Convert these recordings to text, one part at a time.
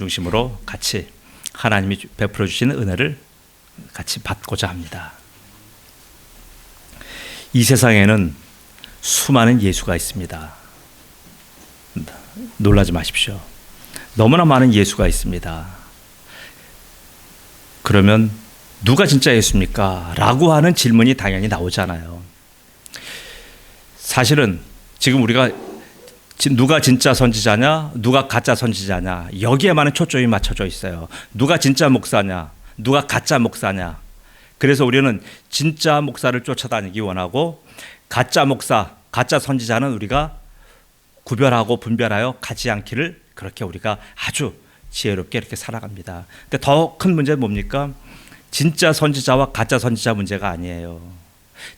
중심으로 같이 하나님이 베풀어 주시는 은혜를 같이 받고자 합니다. 이 세상에는 수많은 예수가 있습니다. 놀라지 마십시오. 너무나 많은 예수가 있습니다. 그러면 누가 진짜 예수입니까? 라고 하는 질문이 당연히 나오잖아요. 사실은 지금 우리가 누가 진짜 선지자냐, 누가 가짜 선지자냐, 여기에만 초점이 맞춰져 있어요. 누가 진짜 목사냐, 누가 가짜 목사냐. 그래서 우리는 진짜 목사를 쫓아다니기 원하고 가짜 목사, 가짜 선지자는 우리가 구별하고 분별하여 가지 않기를 그렇게 우리가 아주 지혜롭게 이렇게 살아갑니다. 근데 더 큰 문제는 뭡니까? 진짜 선지자와 가짜 선지자 문제가 아니에요.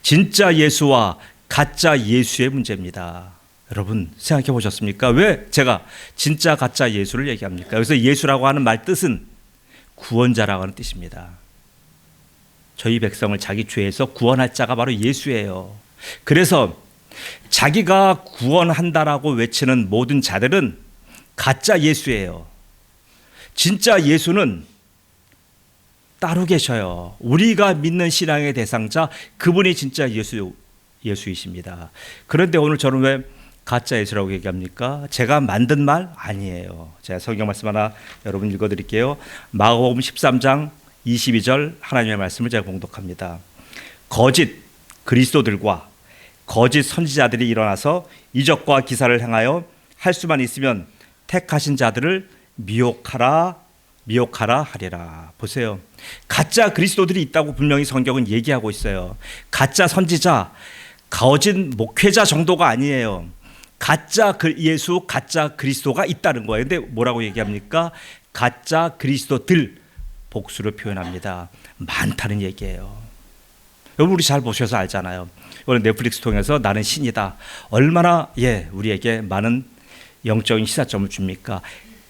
진짜 예수와 가짜 예수의 문제입니다. 여러분 생각해 보셨습니까? 왜 제가 진짜 가짜 예수를 얘기합니까? 여기서 예수라고 하는 말 뜻은 구원자라고 하는 뜻입니다. 저희 백성을 자기 죄에서 구원할 자가 바로 예수예요. 그래서 자기가 구원한다라고 외치는 모든 자들은 가짜 예수예요. 진짜 예수는 따로 계셔요. 우리가 믿는 신앙의 대상자, 그분이 진짜 예수이십니다. 그런데 오늘 저는 왜 가짜 예수라고 얘기합니까? 제가 만든 말 아니에요. 제가 성경 말씀 하나 여러분 읽어드릴게요. 마가복음 13장 22절 하나님의 말씀을 제가 봉독합니다. 거짓 그리스도들과 거짓 선지자들이 일어나서 이적과 기사를 행하여 할 수만 있으면 택하신 자들을 미혹하라 하리라. 보세요. 가짜 그리스도들이 있다고 분명히 성경은 얘기하고 있어요. 가짜 선지자, 거짓 목회자 정도가 아니에요. 가짜 예수, 가짜 그리스도가 있다는 거예요. 근데 뭐라고 얘기합니까? 가짜 그리스도들, 복수로 표현합니다. 많다는 얘기예요. 여러분 우리 잘 보셔서 알잖아요. 오늘 넷플릭스 통해서 나는 신이다. 얼마나 우리에게 많은 영적인 시사점을 줍니까?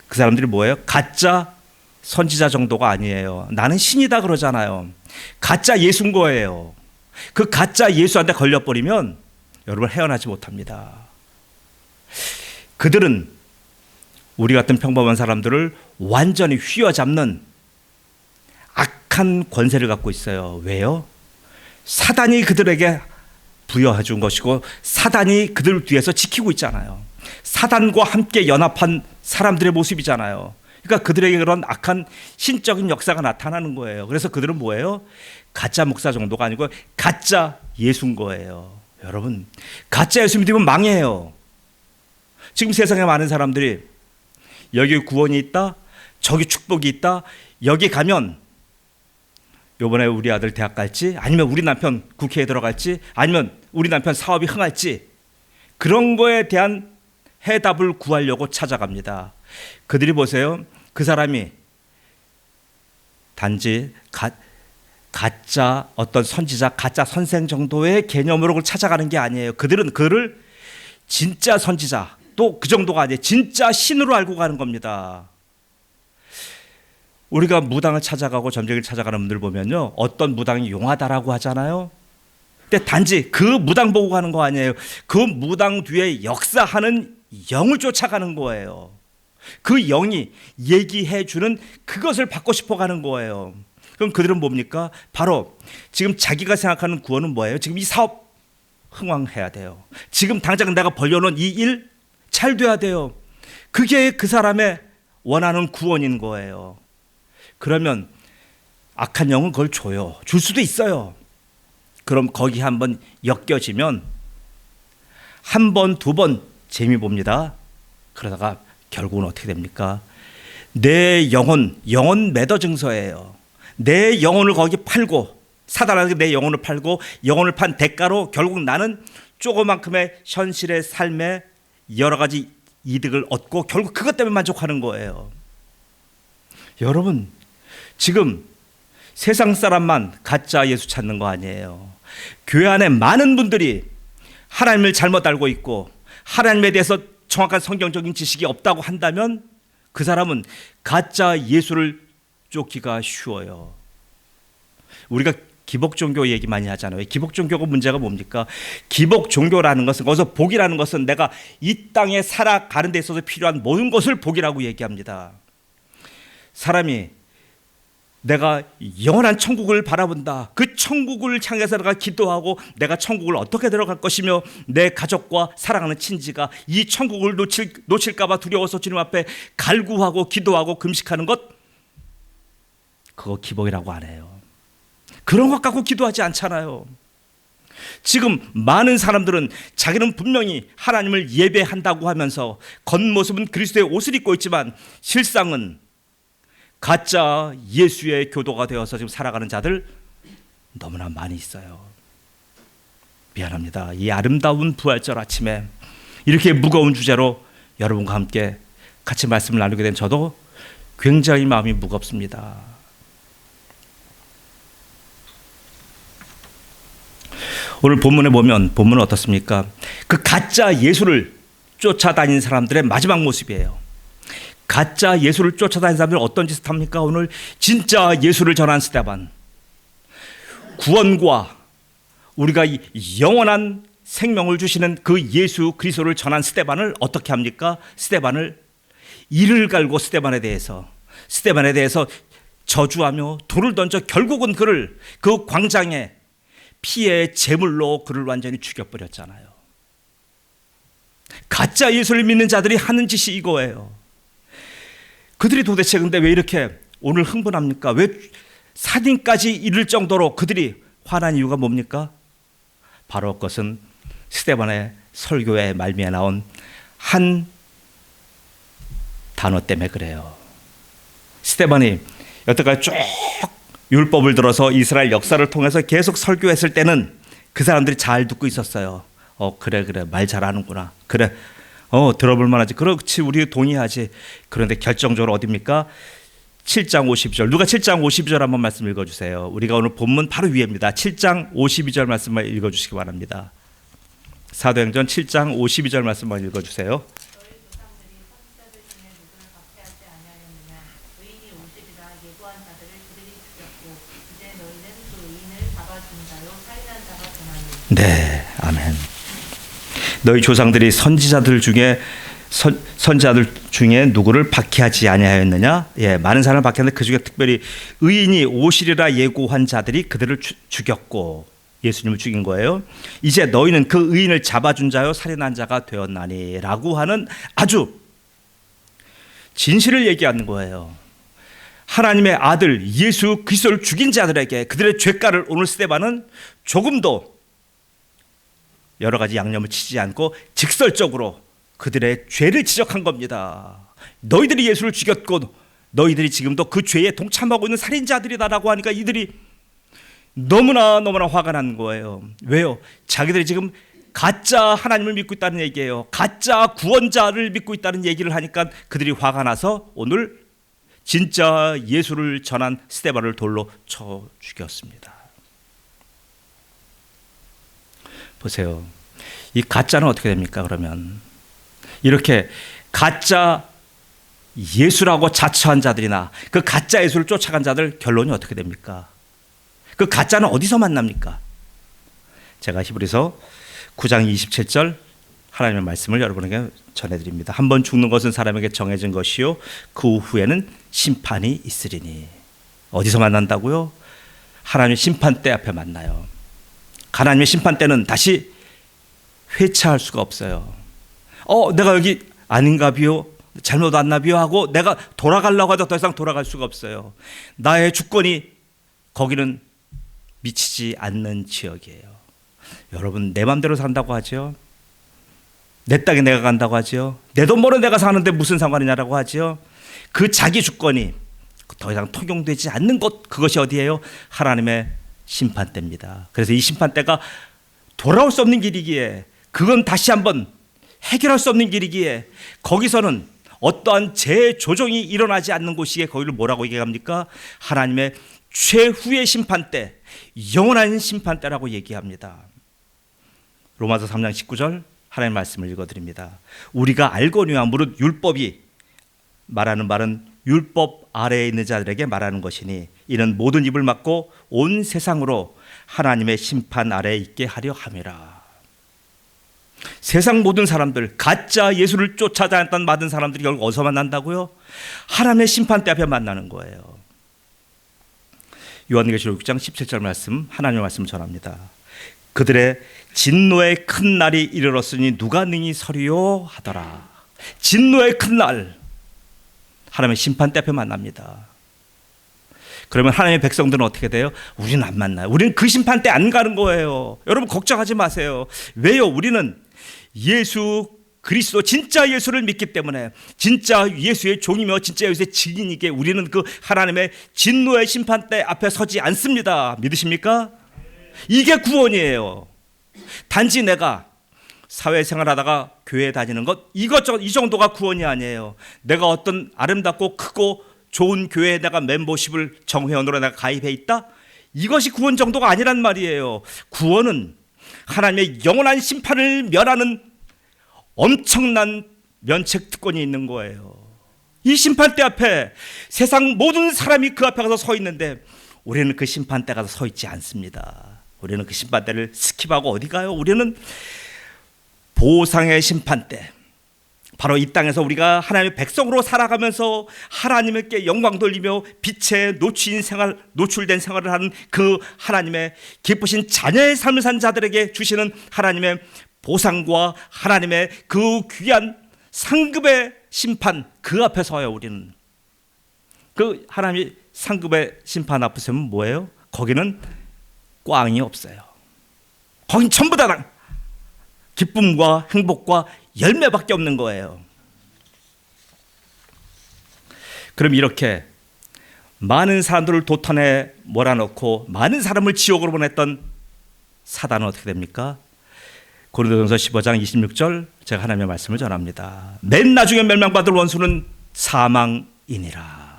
그 사람들이 뭐예요? 가짜 선지자 정도가 아니에요. 나는 신이다 그러잖아요. 가짜 예수인 거예요. 그 가짜 예수한테 걸려버리면 여러분 헤어나지 못합니다. 그들은 우리 같은 평범한 사람들을 완전히 휘어잡는 악한 권세를 갖고 있어요. 왜요? 사단이 그들에게 부여해 준 것이고 사단이 그들 뒤에서 지키고 있잖아요. 사단과 함께 연합한 사람들의 모습이잖아요. 그러니까 그들에게 그런 악한 신적인 역사가 나타나는 거예요. 그래서 그들은 뭐예요? 가짜 목사 정도가 아니고 가짜 예수인 거예요. 여러분 가짜 예수 믿으면 망해요. 지금 세상에 많은 사람들이 여기 구원이 있다, 저기 축복이 있다, 여기 가면 이번에 우리 아들 대학 갈지, 아니면 우리 남편 국회에 들어갈지, 아니면 우리 남편 사업이 흥할지, 그런 거에 대한 해답을 구하려고 찾아갑니다. 그들이 보세요. 그 사람이 단지 가짜 어떤 선지자, 가짜 선생 정도의 개념으로 그걸 찾아가는 게 아니에요. 그들은 그를 진짜 선지자, 또 그 정도가 아니에요. 진짜 신으로 알고 가는 겁니다. 우리가 무당을 찾아가고 점쟁이를 찾아가는 분들 보면요, 어떤 무당이 용하다라고 하잖아요. 근데 단지 그 무당 보고 가는 거 아니에요. 그 무당 뒤에 역사하는 영을 쫓아가는 거예요. 그 영이 얘기해 주는 그것을 받고 싶어 가는 거예요. 그럼 그들은 뭡니까? 바로 지금 자기가 생각하는 구원은 뭐예요? 지금 이 사업 흥왕해야 돼요. 지금 당장 내가 벌려놓은 이 일 잘 돼야 돼요. 그게 그 사람의 원하는 구원인 거예요. 그러면 악한 영은 그걸 줘요. 줄 수도 있어요. 그럼 거기 한번 엮여지면 한 번, 두 번 재미 봅니다. 그러다가 결국은 어떻게 됩니까? 내 영혼 매더 증서예요. 내 영혼을 거기 팔고, 사단한테 내 영혼을 팔고, 영혼을 판 대가로 결국 나는 조그만큼의 현실의 삶에 여러 가지 이득을 얻고 결국 그것 때문에 만족하는 거예요. 여러분 지금 세상 사람만 가짜 예수 찾는 거 아니에요. 교회 안에 많은 분들이 하나님을 잘못 알고 있고 하나님에 대해서 정확한 성경적인 지식이 없다고 한다면 그 사람은 가짜 예수를 쫓기가 쉬워요. 우리가 기복 종교 얘기 많이 하잖아요. 기복 종교가 문제가 뭡니까? 기복 종교라는 것은, 거기서 복이라는 것은 내가 이 땅에 살아가는 데 있어서 필요한 모든 것을 복이라고 얘기합니다. 사람이 내가 영원한 천국을 바라본다. 그 천국을 향해서 내가 기도하고 내가 천국을 어떻게 들어갈 것이며 내 가족과 사랑하는 친지가 이 천국을 놓칠까 봐 두려워서 주님 앞에 갈구하고 기도하고 금식하는 것, 그거 기복이라고 안 해요. 그런 것 갖고 기도하지 않잖아요. 지금 많은 사람들은 자기는 분명히 하나님을 예배한다고 하면서 겉모습은 그리스도의 옷을 입고 있지만 실상은 가짜 예수의 교도가 되어서 지금 살아가는 자들 너무나 많이 있어요. 미안합니다. 이 아름다운 부활절 아침에 이렇게 무거운 주제로 여러분과 함께 같이 말씀을 나누게 된 저도 굉장히 마음이 무겁습니다. 오늘 본문에 보면 본문은 어떻습니까? 그 가짜 예수를 쫓아다니는 사람들의 마지막 모습이에요. 가짜 예수를 쫓아다니는 사람들 어떤 짓을 합니까? 오늘 진짜 예수를 전한 스데반, 구원과 우리가 영원한 생명을 주시는 그 예수 그리스도를 전한 스데반을 어떻게 합니까? 스데반을 이를 갈고 스데반에 대해서 저주하며 돌을 던져 결국은 그를 그 광장에 피의 제물로 그를 완전히 죽여버렸잖아요. 가짜 예수를 믿는 자들이 하는 짓이 이거예요. 그들이 도대체 근데 왜 이렇게 오늘 흥분합니까? 왜 살인까지 이를 정도로 그들이 화난 이유가 뭡니까? 바로 그것은 스데반의 설교의 말미에 나온 한 단어 때문에 그래요. 스데반이 여태까지 쭉 율법을 들어서 이스라엘 역사를 통해서 계속 설교했을 때는 그 사람들이 잘 듣고 있었어요. 그래 말 잘하는구나. 그래 들어볼 만하지. 그렇지, 우리 동의하지. 그런데 결정적으로 어디입니까? 7장 52절. 누가 7장 52절 한번 말씀 읽어주세요. 우리가 오늘 본문 바로 위에입니다. 7장 52절 말씀만 읽어주시기 바랍니다. 사도행전 7장 52절 말씀만 읽어주세요. 네, 아멘. 너희 조상들이 선지자들 중에 누구를 박해하지 아니하였느냐? 예, 많은 사람을 박해했는데 그 중에 특별히 의인이 오시리라 예고한 자들이 그들을 죽였고 예수님을 죽인 거예요. 이제 너희는 그 의인을 잡아준 자요 살인한 자가 되었나니라고 하는 아주 진실을 얘기하는 거예요. 하나님의 아들 예수 그리스도를 죽인 자들에게 그들의 죄가를 오늘 스데반은 조금도 여러 가지 양념을 치지 않고 직설적으로 그들의 죄를 지적한 겁니다. 너희들이 예수를 죽였고 너희들이 지금도 그 죄에 동참하고 있는 살인자들이다라고 하니까 이들이 너무나 화가 난 거예요. 왜요? 자기들이 지금 가짜 하나님을 믿고 있다는 얘기예요. 가짜 구원자를 믿고 있다는 얘기를 하니까 그들이 화가 나서 오늘 진짜 예수를 전한 스데반을 돌로 쳐 죽였습니다. 보세요. 이 가짜는 어떻게 됩니까? 그러면 이렇게 가짜 예수라고 자처한 자들이나 그 가짜 예수를 쫓아간 자들 결론이 어떻게 됩니까? 그 가짜는 어디서 만납니까? 제가 히브리서 9장 27절 하나님의 말씀을 여러분에게 전해드립니다. 한 번 죽는 것은 사람에게 정해진 것이요 그 후에는 심판이 있으리니. 어디서 만난다고요? 하나님의 심판대 앞에 만나요. 하나님의 심판대는 다시 회차할 수가 없어요. 내가 여기 아닌가 비요, 잘못 왔나 비요 하고 내가 돌아가려고 해도 더 이상 돌아갈 수가 없어요. 나의 주권이 거기는 미치지 않는 지역이에요. 여러분, 내 맘대로 산다고 하죠. 내 땅에 내가 간다고 하죠. 내 돈 벌어 내가 사는데 무슨 상관이냐라고 하죠. 그 자기 주권이 더 이상 통용되지 않는 곳, 그것이 어디예요? 하나님의 심판대입니다. 그래서 이 심판대가 돌아올 수 없는 길이기에, 그건 다시 한번 해결할 수 없는 길이기에, 거기서는 어떠한 재조정이 일어나지 않는 곳이기에 거기를 뭐라고 얘기합니까? 하나님의 최후의 심판대, 영원한 심판대라고 얘기합니다. 로마서 3장 19절 하나님의 말씀을 읽어드립니다. 우리가 알거니와 무릇 율법이 말하는 말은 율법 아래에 있는 자들에게 말하는 것이니 이는 모든 입을 막고 온 세상으로 하나님의 심판 아래에 있게 하려 함이라. 세상 모든 사람들, 가짜 예수를 쫓아다녔던 많은 사람들이 결국 어디서 만난다고요? 하나님의 심판대 앞에 만나는 거예요. 요한계시록 6장 17절 말씀, 하나님의 말씀을 전합니다. 그들의 진노의 큰 날이 이르렀으니 누가 능히 서리요 하더라. 진노의 큰 날, 하나님의 심판대 앞에 만납니다. 그러면 하나님의 백성들은 어떻게 돼요? 우리는 안 만나요. 우리는 그 심판대 안 가는 거예요. 여러분 걱정하지 마세요. 왜요? 우리는 예수 그리스도 진짜 예수를 믿기 때문에, 진짜 예수의 종이며 진짜 예수의 증인이기에 우리는 그 하나님의 진노의 심판대 앞에 서지 않습니다. 믿으십니까? 이게 구원이에요. 단지 내가 사회생활하다가 교회 다니는 것 이것저것 이 정도가 구원이 아니에요. 내가 어떤 아름답고 크고 좋은 교회에 내가 멤버십을 정회원으로 내가 가입해 있다? 이것이 구원 정도가 아니란 말이에요. 구원은 하나님의 영원한 심판을 면하는 엄청난 면책 특권이 있는 거예요. 이 심판대 앞에 세상 모든 사람이 그 앞에 가서 서 있는데 우리는 그 심판대 가서 서 있지 않습니다. 우리는 그 심판대를 스킵하고 어디 가요? 우리는 보상의 심판대, 바로 이 땅에서 우리가 하나님의 백성으로 살아가면서 하나님께 영광 돌리며 빛에 노출된 생활을 하는 그 하나님의 기쁘신 자녀의 삶을 산 자들에게 주시는 하나님의 보상과 하나님의 그 귀한 상급의 심판, 그 앞에 서요. 우리는 그 하나님의 상급의 심판 앞에 서면 뭐예요? 거기는 꽝이 없어요. 거긴 전부 다 기쁨과 행복과 열매밖에 없는 거예요. 그럼 이렇게 많은 사람들을 도탄에 몰아넣고 많은 사람을 지옥으로 보냈던 사단은 어떻게 됩니까? 고린도전서 15장 26절 제가 하나님의 말씀을 전합니다. 맨 나중에 멸망받을 원수는 사망이니라.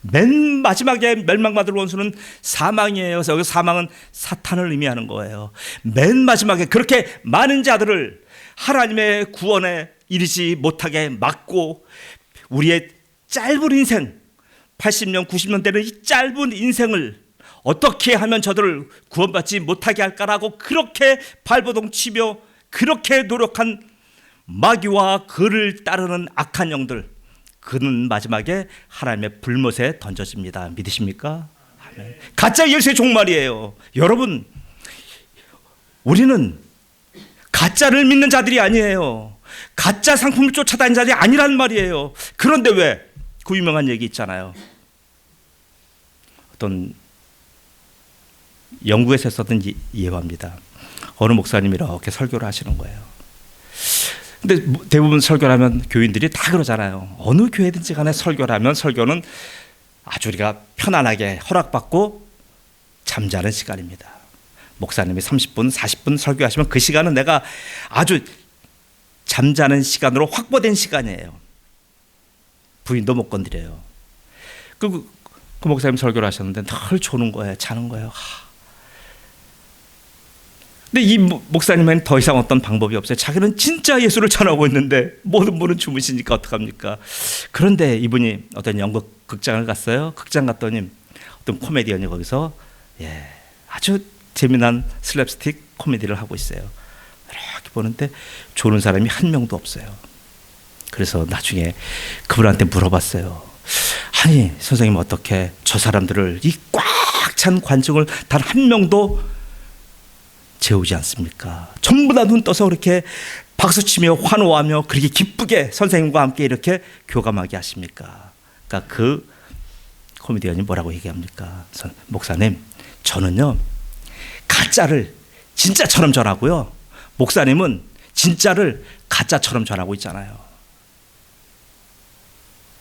맨 마지막에 멸망받을 원수는 사망이에요. 그래서 여기 사망은 사탄을 의미하는 거예요. 맨 마지막에 그렇게 많은 자들을 하나님의 구원에 이르지 못하게 막고 우리의 짧은 인생, 80년, 90년 되는 이 짧은 인생을 어떻게 하면 저들을 구원받지 못하게 할까라고 그렇게 발버둥 치며 그렇게 노력한 마귀와 그를 따르는 악한 영들, 그는 마지막에 하나님의 불못에 던져집니다. 믿으십니까? 아멘. 가짜 예수의 종말이에요. 여러분, 우리는 가짜를 믿는 자들이 아니에요. 가짜 상품을 쫓아다니는 자들이 아니란 말이에요. 그런데 왜? 그 유명한 얘기 있잖아요. 어떤 영국에서 썼던 예화입니다. 어느 목사님이 이렇게 설교를 하시는 거예요. 근데 대부분 설교를 하면 교인들이 다 그러잖아요. 어느 교회든지 간에 설교를 하면 설교는 아주 우리가 편안하게 허락받고 잠자는 시간입니다. 목사님이 30분, 40분 설교하시면 그 시간은 내가 아주 잠자는 시간으로 확보된 시간이에요. 부인도 못 건드려요. 그 목사님 설교를 하셨는데 늘 조는 거예요. 자는 거예요. 근데 이 목사님은 더 이상 어떤 방법이 없어요. 자기는 진짜 예수를 전하고 있는데 모든 분은 주무시니까 어떡합니까? 그런데 이분이 어떤 연극 극장을 갔어요. 극장 갔더니 어떤 코미디언이 거기서 아주 재미난 슬랩스틱 코미디를 하고 있어요. 이렇게 보는데 조는 사람이 한 명도 없어요. 그래서 나중에 그분한테 물어봤어요. 아니 선생님, 어떻게 저 사람들을 이 꽉 찬 관중을 단 한 명도 재우지 않습니까? 전부 다 눈 떠서 그렇게 박수치며 환호하며 그렇게 기쁘게 선생님과 함께 이렇게 교감하게 하십니까? 그러니까 그 코미디언이 뭐라고 얘기합니까? 목사님, 저는요 가짜를 진짜처럼 전하고요, 목사님은 진짜를 가짜처럼 전하고 있잖아요.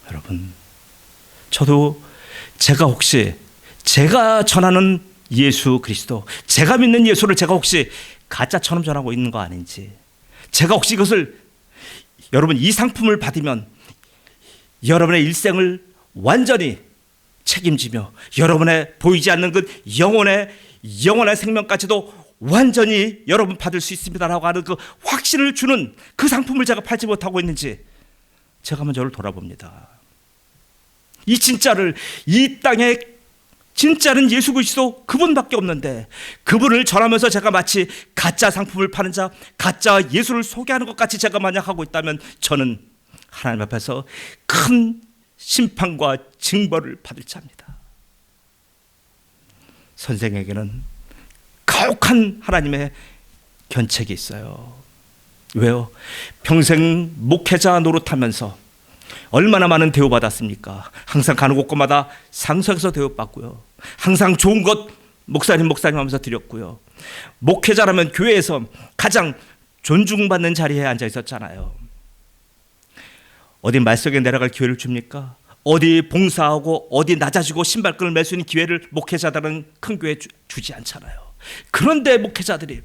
여러분, 저도 제가 전하는 예수 그리스도, 제가 믿는 예수를 제가 혹시 가짜처럼 전하고 있는 거 아닌지, 제가 혹시 이것을, 여러분 이 상품을 받으면 여러분의 일생을 완전히 책임지며 여러분의 보이지 않는 그 영혼의 생명까지도 완전히 여러분 받을 수 있습니다라고 하는 그 확신을 주는 그 상품을 제가 팔지 못하고 있는지 제가 한번 저를 돌아봅니다. 이 진짜를 이 땅에 진짜는 예수 그리스도 그분밖에 없는데 그분을 전하면서 제가 마치 가짜 상품을 파는 자, 가짜 예수를 소개하는 것 같이 제가 만약 하고 있다면 저는 하나님 앞에서 큰 심판과 징벌을 받을 자입니다. 선생에게는 가혹한 하나님의 견책이 있어요. 왜요? 평생 목회자 노릇하면서 얼마나 많은 대우받았습니까? 항상 가는 곳곳마다 상석에서 대우받고요. 항상 좋은 것 목사님 하면서 드렸고요. 목회자라면 교회에서 가장 존중받는 자리에 앉아 있었잖아요. 어디 말석에 내려갈 기회를 줍니까? 어디 봉사하고 어디 낮아지고 신발끈을 맬 수 있는 기회를 목회자들은 큰 교회에 주지 않잖아요. 그런데 목회자들이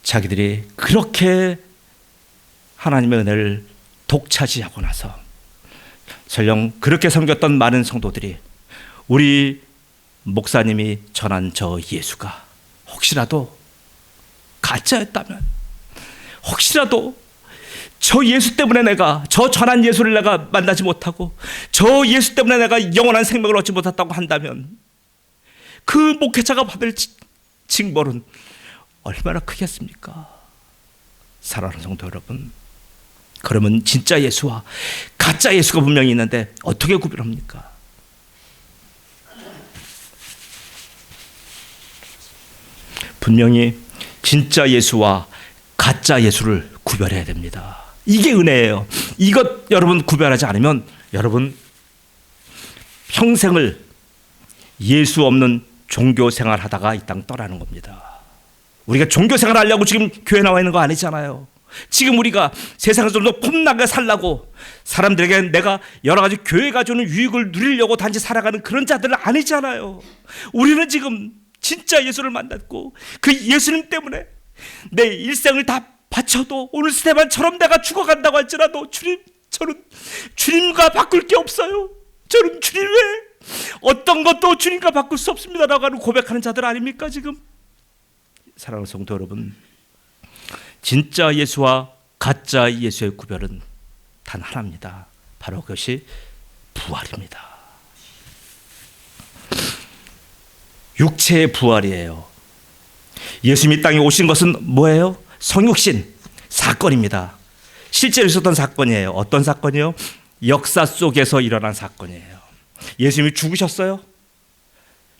자기들이 그렇게 하나님의 은혜를 독차지하고 나서 설령 그렇게 섬겼던 많은 성도들이 우리 목사님이 전한 저 예수가 혹시라도 가짜였다면, 혹시라도 저 예수 때문에 내가, 저 전한 예수를 내가 만나지 못하고 저 예수 때문에 내가 영원한 생명을 얻지 못했다고 한다면 그 목회자가 받을 징벌은 얼마나 크겠습니까? 사랑하는 성도 여러분, 그러면 진짜 예수와 가짜 예수가 분명히 있는데 어떻게 구별합니까? 분명히 진짜 예수와 가짜 예수를 구별해야 됩니다. 이게 은혜예요. 이것 여러분 구별하지 않으면 여러분 평생을 예수 없는 종교 생활하다가 이 땅 떠나는 겁니다. 우리가 종교 생활 하려고 지금 교회 나와 있는 거 아니잖아요. 지금 우리가 세상에서 좀 더 폼나게 살라고 사람들에게 내가 여러 가지 교회가 주는 유익을 누리려고 단지 살아가는 그런 자들은 아니잖아요. 우리는 지금 진짜 예수를 만났고 그 예수님 때문에 내 일생을 다 바쳐도 오늘 스테반처럼 내가 죽어간다고 할지라도 주님, 저는 주님과 바꿀 게 없어요. 저는 주님 외에 어떤 것도 주님과 바꿀 수 없습니다 라고 하는 고백하는 자들 아닙니까 지금? 사랑하는 성도 여러분, 진짜 예수와 가짜 예수의 구별은 단 하나입니다. 바로 그것이 부활입니다. 육체의 부활이에요. 예수님이 땅에 오신 것은 뭐예요? 성육신 사건입니다. 실제로 있었던 사건이에요. 어떤 사건이요? 역사 속에서 일어난 사건이에요. 예수님이 죽으셨어요?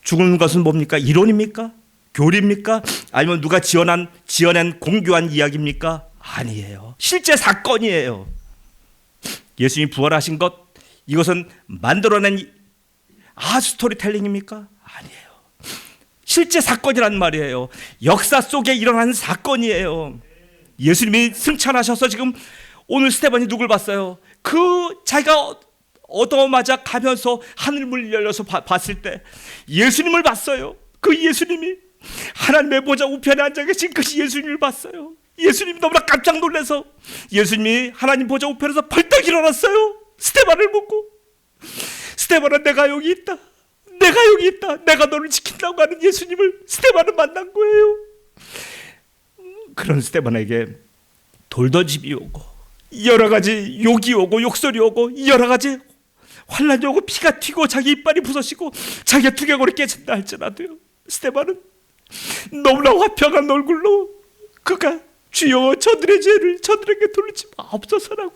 죽은 것은 뭡니까? 이론입니까? 교리입니까? 아니면 누가 지어낸 공교한 이야기입니까? 아니에요. 실제 사건이에요. 예수님이 부활하신 것, 이것은 만들어낸 스토리텔링입니까? 아니에요. 실제 사건이란 말이에요. 역사 속에 일어난 사건이에요. 예수님이 승천하셔서 지금 오늘 스테반이 누굴 봤어요? 그 자기가 얻어맞아 가면서 하늘문이 열려서 봤을 때 예수님을 봤어요. 그 예수님이 하나님의 보좌 우편에 앉아 계신 그 예수님을 봤어요. 예수님이 너무나 깜짝 놀라서 예수님이 하나님 보좌 우편에서 벌떡 일어났어요. 스테반을 보고, 스테반아 내가 여기 있다, 내가 여기 있다, 내가 너를 지킨다고 하는 예수님을 스테반을 만난 거예요. 그런 스테반에게 돌더집이 오고 여러 가지 욕이 오고 욕설이 오고 여러 가지 환란이 오고 피가 튀고 자기 이빨이 부서지고 자기가 두개골이 깨진다 할지라도요, 스테반은 너무나 화평한 얼굴로 그가 주여 저들의 죄를 저들에게 돌리지 마옵소서라고,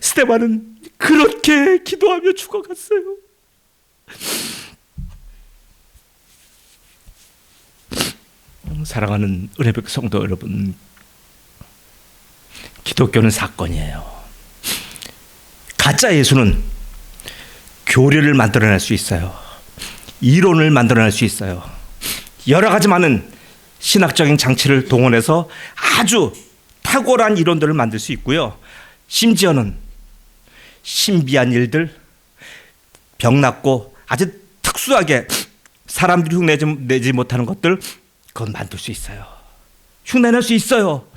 스테반은 그렇게 기도하며 죽어갔어요. 사랑하는 은혜백 성도 여러분, 기독교는 사건이에요. 가짜 예수는 교리를 만들어낼 수 있어요. 이론을 만들어낼 수 있어요. 여러 가지 많은 신학적인 장치를 동원해서 아주 탁월한 이론들을 만들 수 있고요. 심지어는 신비한 일들, 병났고 아주 특수하게 사람들이 흉내내지 못하는 것들, 그건 만들 수 있어요. 흉내낼 수 있어요.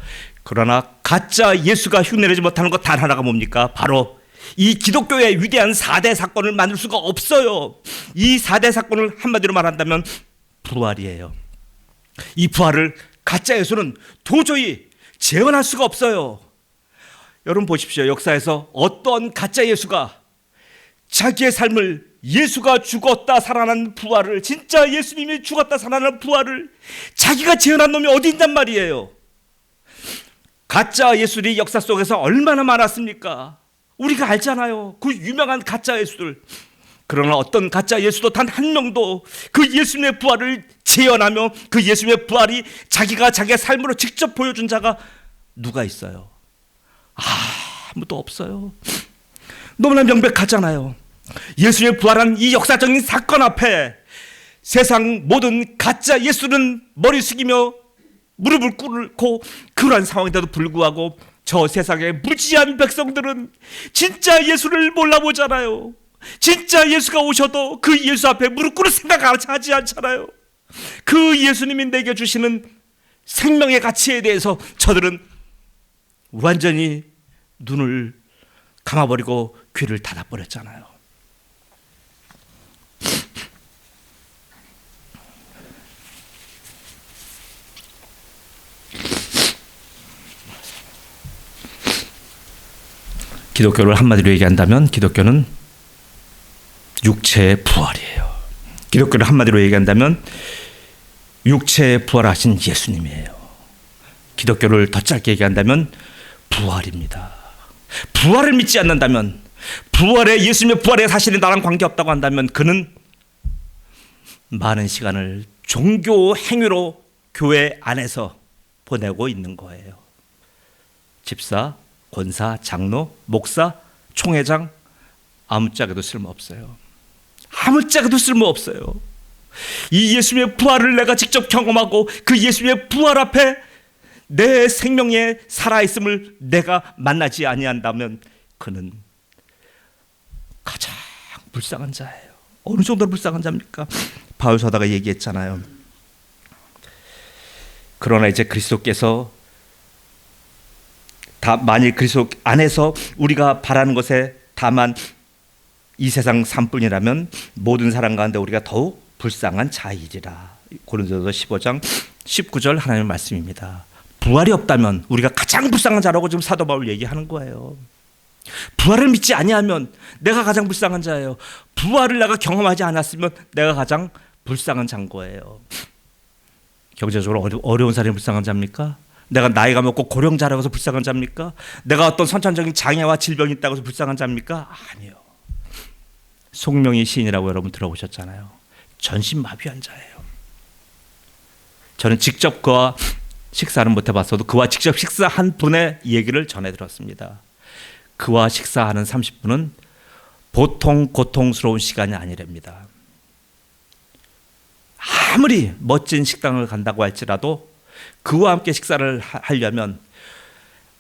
그러나 가짜 예수가 흉내내지 못하는 것 단 하나가 뭡니까? 바로 이 기독교의 위대한 4대 사건을 만들 수가 없어요. 이 4대 사건을 한마디로 말한다면 부활이에요. 이 부활을 가짜 예수는 도저히 재현할 수가 없어요. 여러분 보십시오. 역사에서 어떤 가짜 예수가 자기의 삶을 예수가 죽었다 살아난 부활을, 진짜 예수님이 죽었다 살아난 부활을 자기가 재현한 놈이 어디 있단 말이에요. 가짜 예술이 역사 속에서 얼마나 많았습니까? 우리가 알잖아요. 그 유명한 가짜 예수들. 그러나 어떤 가짜 예수도 단 한 명도 그 예수님의 부활을 재현하며 그 예수님의 부활이 자기가 자기의 삶으로 직접 보여준 자가 누가 있어요? 아무도 없어요. 너무나 명백하잖아요. 예수님의 부활한 이 역사적인 사건 앞에 세상 모든 가짜 예수는 머리 숙이며 무릎을 꿇고 그러한 상황인데도 불구하고 저 세상의 무지한 백성들은 진짜 예수를 몰라보잖아요. 진짜 예수가 오셔도 그 예수 앞에 무릎 꿇을 생각하지 않잖아요. 그 예수님이 내게 주시는 생명의 가치에 대해서 저들은 완전히 눈을 감아버리고 귀를 닫아버렸잖아요. 기독교를 한마디로 얘기한다면 기독교는 육체의 부활이에요. 기독교를 한마디로 얘기한다면 육체의 부활하신 예수님이에요. 기독교를 더 짧게 얘기한다면 부활입니다. 부활을 믿지 않는다면, 부활의 예수님의 부활의 사실이 나랑 관계없다고 한다면 그는 많은 시간을 종교 행위로 교회 안에서 보내고 있는 거예요. 집사, 권사, 장로, 목사, 총회장, 아무짝에도 쓸모없어요. 아무짝에도 쓸모없어요. 이 예수님의 부활을 내가 직접 경험하고 그 예수님의 부활 앞에 내 생명의 살아있음을 내가 만나지 아니한다면 그는 가장 불쌍한 자예요. 어느 정도로 불쌍한 자입니까? 바울 사도가 얘기했잖아요. 그러나 이제 그리스도께서 만일 그리스도 안에서 우리가 바라는 것에 다만 이 세상 삶뿐이라면 모든 사람 가운데 우리가 더욱 불쌍한 자이리라. 고린도서 15장 19절 하나님의 말씀입니다. 부활이 없다면 우리가 가장 불쌍한 자라고 지금 사도 바울 얘기하는 거예요. 부활을 믿지 아니하면 내가 가장 불쌍한 자예요. 부활을 내가 경험하지 않았으면 내가 가장 불쌍한 자인 거예요. 경제적으로 어려운 사람이 불쌍한 자입니까? 내가 나이가 먹고 고령자라고 해서 불쌍한 자입니까? 내가 어떤 선천적인 장애와 질병이 있다고 해서 불쌍한 자입니까? 아니요. 송명희 시인이라고 여러분 들어보셨잖아요. 전신마비 환자예요. 저는 직접 그와 식사는 못 해봤어도 그와 직접 식사한 분의 얘기를 전해 들었습니다. 그와 식사하는 30분은 보통 고통스러운 시간이 아니랍니다. 아무리 멋진 식당을 간다고 할지라도 그와 함께 식사를 하려면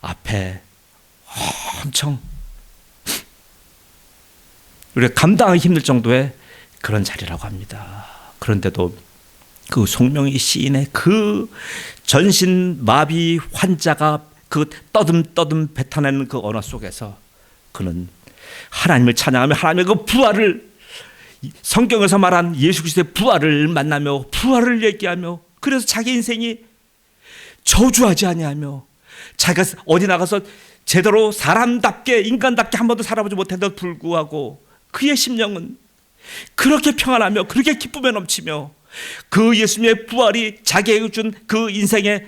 앞에 엄청 우리가 감당하기 힘들 정도의 그런 자리라고 합니다. 그런데도 그 송명희 시인의 그 전신마비 환자가 그 떠듬떠듬 뱉어내는 그 언어 속에서 그는 하나님을 찬양하며 하나님의 그 부활을, 성경에서 말한 예수 그리스도의 부활을 만나며 부활을 얘기하며, 그래서 자기 인생이 저주하지 아니하며 자기가 어디 나가서 제대로 사람답게 인간답게 한 번도 살아보지 못해도 불구하고 그의 심령은 그렇게 평안하며 그렇게 기쁨에 넘치며 그 예수님의 부활이 자기에게 준 그 인생의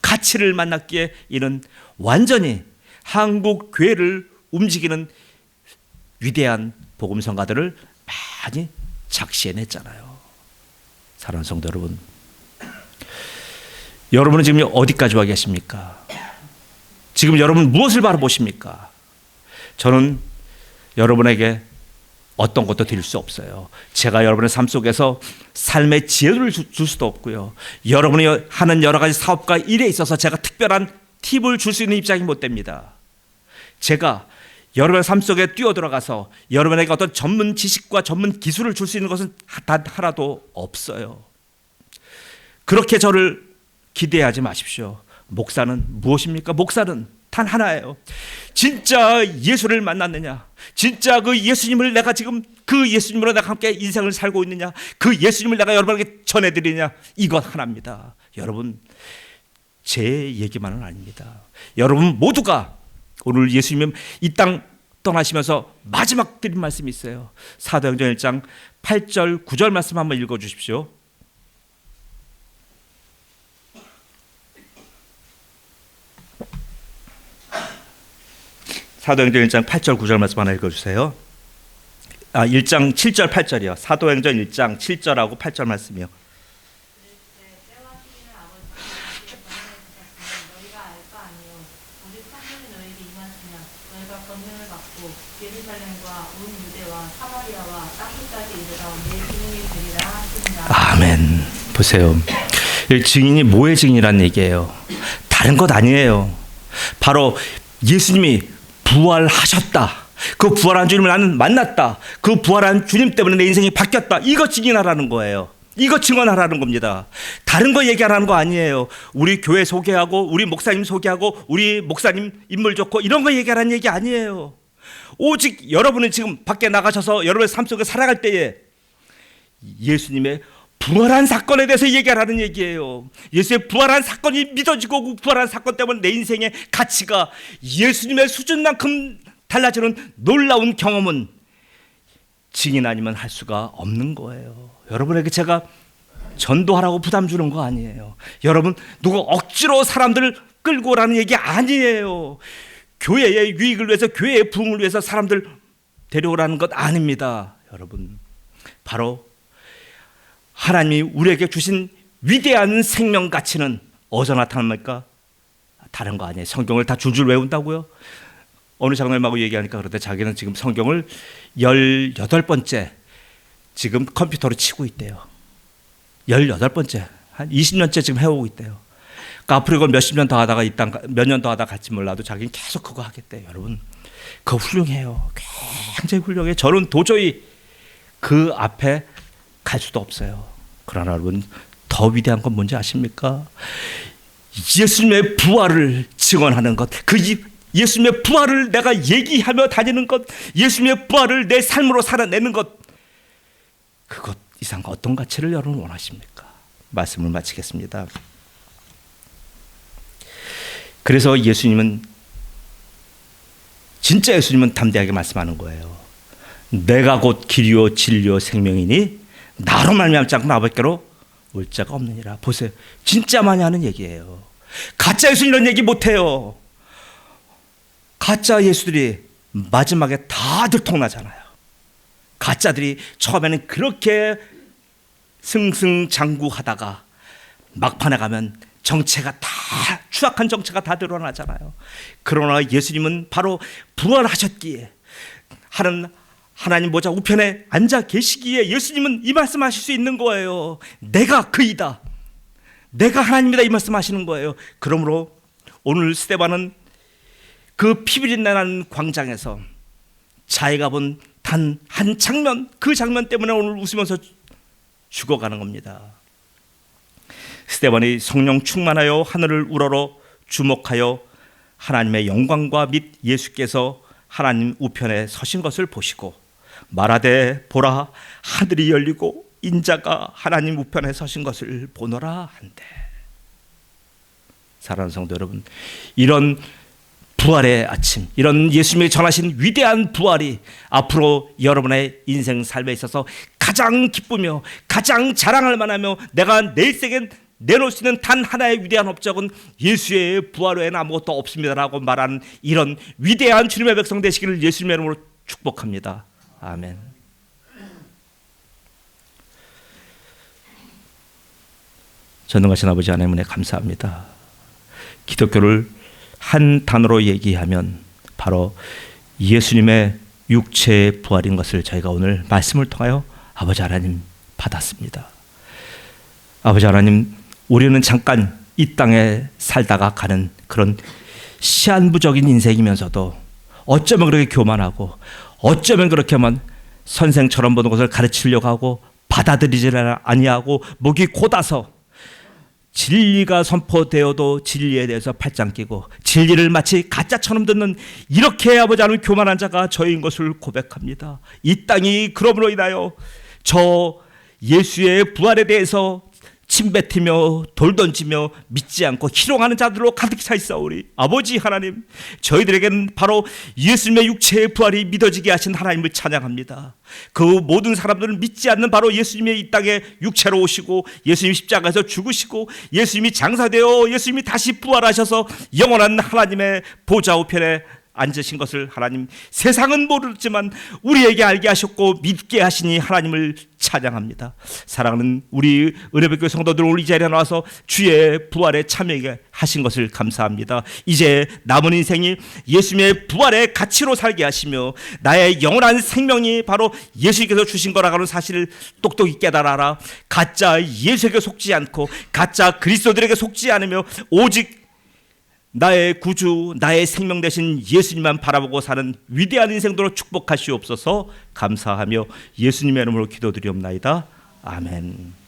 가치를 만났기에 이는 완전히 한국 교회를 움직이는 위대한 복음성가들을 많이 작시해냈잖아요. 사랑하는 성도 여러분, 여러분은 지금 어디까지 와 계십니까? 지금 여러분 무엇을 바라보십니까? 저는 여러분에게 어떤 것도 드릴 수 없어요. 제가 여러분의 삶 속에서 삶의 지혜를 줄 수도 없고요. 여러분이 하는 여러 가지 사업과 일에 있어서 제가 특별한 팁을 줄 수 있는 입장이 못 됩니다. 제가 여러분의 삶 속에 뛰어들어가서 여러분에게 어떤 전문 지식과 전문 기술을 줄 수 있는 것은 단 하나도 없어요. 그렇게 저를 기대하지 마십시오. 목사는 무엇입니까? 목사는 단 하나예요. 진짜 예수를 만났느냐, 진짜 그 예수님을 내가 지금 그 예수님으로 내가 함께 인생을 살고 있느냐, 그 예수님을 내가 여러분에게 전해드리느냐, 이것 하나입니다. 여러분 제 얘기만은 아닙니다. 여러분 모두가 오늘 예수님은 이 땅 떠나시면서 마지막 드린 말씀이 있어요. 사도행전 1장 8절 9절 말씀 한번 읽어주십시오. 사도행전 1장 8절 9절 말씀 하나 읽어주세요. 1장 7절 8절이요. 사도행전 1장 7절하고 8절 말씀이요. 아멘. 보세요. 증인이 뭐의 증인이라는 얘기예요? 다른 것 아니에요. 바로 예수님이 부활하셨다. 그 부활한 주님을 나는 만났다. 그 부활한 주님 때문에 내 인생이 바뀌었다. 이거 증인하라는 거예요. 이거 증언하라는 겁니다. 다른 거 얘기하라는 거 아니에요. 우리 교회 소개하고 우리 목사님 소개하고 우리 목사님 인물 좋고 이런 거 얘기하라는 얘기 아니에요. 오직 여러분은 지금 밖에 나가셔서 여러분의 삶 속에 살아갈 때에 예수님의 부활한 사건에 대해서 얘기하라는 얘기예요. 예수의 부활한 사건이 믿어지고 그 부활한 사건 때문에 내 인생의 가치가 예수님의 수준만큼 달라지는 놀라운 경험은 증인 아니면 할 수가 없는 거예요. 여러분에게 제가 전도하라고 부담 주는 거 아니에요. 여러분 누구 억지로 사람들을 끌고 오라는 얘기 아니에요. 교회의 유익을 위해서 교회의 부흥을 위해서 사람들 데려오라는 것 아닙니다. 여러분 바로 하나님이 우리에게 주신 위대한 생명 가치는 어디서 나타납니까? 다른 거 아니에요. 성경을 다 줄줄 외운다고요? 어느 장로님하고 얘기하니까 그런데 자기는 지금 성경을 18번째 지금 컴퓨터로 치고 있대요. 18번째 한 20년째 지금 해오고 있대요. 그러니까 앞으로 이걸 몇십 년 더 하다가 이 땅 몇 년 더 하다 갈지 몰라도 자기는 계속 그거 하겠대요. 여러분 그거 훌륭해요. 굉장히 훌륭해요. 저는 도저히 그 앞에 갈 수도 없어요. 그러나 여러분 더 위대한 건 뭔지 아십니까? 예수님의 부활을 증언하는 것, 그 예수님의 부활을 내가 얘기하며 다니는 것, 예수님의 부활을 내 삶으로 살아내는 것, 그것 이상 어떤 가치를 여러분 원하십니까? 말씀을 마치겠습니다. 그래서 예수님은 진짜 예수님은 담대하게 말씀하는 거예요. 내가 곧 길이요 진리요 생명이니 나로 말미암지 않고 아버지께로 올 자가 없느니라. 보세요. 진짜 많이 하는 얘기예요. 가짜 예수 이런 얘기 못해요. 가짜 예수들이 마지막에 다 들통나잖아요. 가짜들이 처음에는 그렇게 승승장구하다가 막판에 가면 정체가 다 추악한 정체가 다 드러나잖아요. 그러나 예수님은 바로 부활하셨기에 하나님 보좌 우편에 앉아 계시기에 예수님은 이 말씀하실 수 있는 거예요. 내가 그이다. 내가 하나님이다. 이 말씀하시는 거예요. 그러므로 오늘 스데반은 그 피비린내나는 광장에서 자기가 본 단 한 장면, 그 장면 때문에 오늘 웃으면서 죽어가는 겁니다. 스데반이 성령 충만하여 하늘을 우러러 주목하여 하나님의 영광과 및 예수께서 하나님 우편에 서신 것을 보시고 말하되 보라 하늘이 열리고 인자가 하나님 우편에 서신 것을 보노라 한대. 사랑하는 성도 여러분, 이런 부활의 아침, 이런 예수님이 전하신 위대한 부활이 앞으로 여러분의 인생 삶에 있어서 가장 기쁘며 가장 자랑할 만하며 내가 내 인생에 내놓을 수 있는 단 하나의 위대한 업적은 예수의 부활 외에는 아무것도 없습니다라고 말하는 이런 위대한 주님의 백성 되시기를 예수님의 이름으로 축복합니다. 아멘. 전능하신 아버지 하나님 은혜 감사합니다. 기독교를 한 단어로 얘기하면 바로 예수님의 육체의 부활인 것을 저희가 오늘 말씀을 통하여 아버지 하나님 받았습니다. 아버지 하나님, 우리는 잠깐 이 땅에 살다가 가는 그런 시한부적인 인생이면서도 어쩌면 그렇게 교만하고 어쩌면 그렇게만 선생처럼 보는 것을 가르치려고 하고 받아들이지 아니하고 목이 곧아서 진리가 선포되어도 진리에 대해서 팔짱 끼고 진리를 마치 가짜처럼 듣는 이렇게 아버지 하나님 교만한 자가 저인 것을 고백합니다. 이 땅이 그러므로 인하여 저 예수의 부활에 대해서 침뱉으며 돌 던지며 믿지 않고 희롱하는 자들로 가득 차 있사오니 아버지 하나님, 저희들에게는 바로 예수님의 육체의 부활이 믿어지게 하신 하나님을 찬양합니다. 그 모든 사람들은 믿지 않는 바로 예수님의 이 땅에 육체로 오시고 예수님이 십자가에서 죽으시고 예수님이 장사되어 예수님이 다시 부활하셔서 영원한 하나님의 보좌 우편에 앉으신 것을 하나님, 세상은 모르지만 우리에게 알게 하셨고 믿게 하시니 하나님을 찬양합니다. 사랑하는 우리 은혜백교 성도들, 오늘 이 자리에 나와서 주의 부활에 참여하게 하신 것을 감사합니다. 이제 남은 인생이 예수님의 부활의 가치로 살게 하시며 나의 영원한 생명이 바로 예수님께서 주신 거라고 하는 사실을 똑똑히 깨달아라. 가짜 예수에게 속지 않고 가짜 그리스도들에게 속지 않으며 오직 나의 구주, 나의 생명 되신 예수님만 바라보고 사는 위대한 인생도로 축복하시옵소서. 감사하며 예수님의 이름으로 기도드리옵나이다. 아멘.